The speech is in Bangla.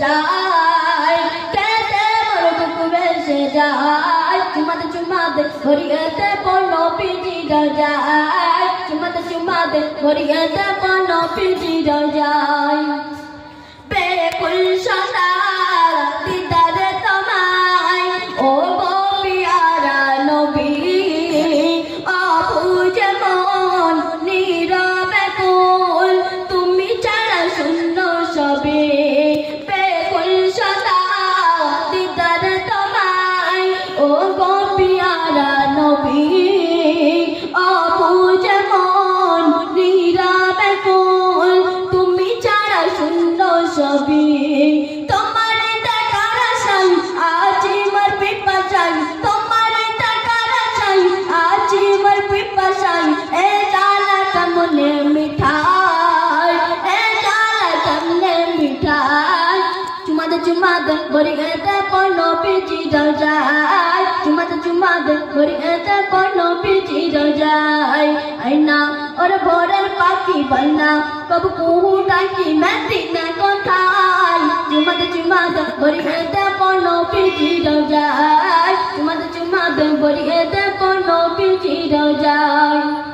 যায় কেটে মোর বুক ভেসে যায় চুমাতে ভরিয়েতে পণ্য পিজি যায় চুমাতে ভরিয়েতে পণ্য পিজি যায় বেকুল সন্তান দিদারে তোমায় ও গো পিয়ারা নবী অবুঝে মন নীরবে কুল তুমি ছাড়া শূন্য সবে বেকুল সন্তান দিদারে তোমায় ও গো পিয়ারা নবী অবুঝে মন নীরবে কুল তুমি ছাড়া শূন্য সবে তোমার দেখার আশায় আজ আমার পিপাসায় তোমার দেখার আশায় আজ আমার পিপাসায় এ জ্বালা কেমনে মিঠাই এ জ্বালা কেমনে মিঠাই চুমাতে ভরি গেতে পণ্য পিজি যায় চুমাতে ভরি গেতে পণ্য পিজি যায় আইনা ওর ভোরের পাখি বলনা কব কুহু ডাকি মেদিনা কোথায় চুমাতে ভরি গেতে পণ্য পিজি যায় চুমাতে ভরি গেতে পণ্য পিজি যায়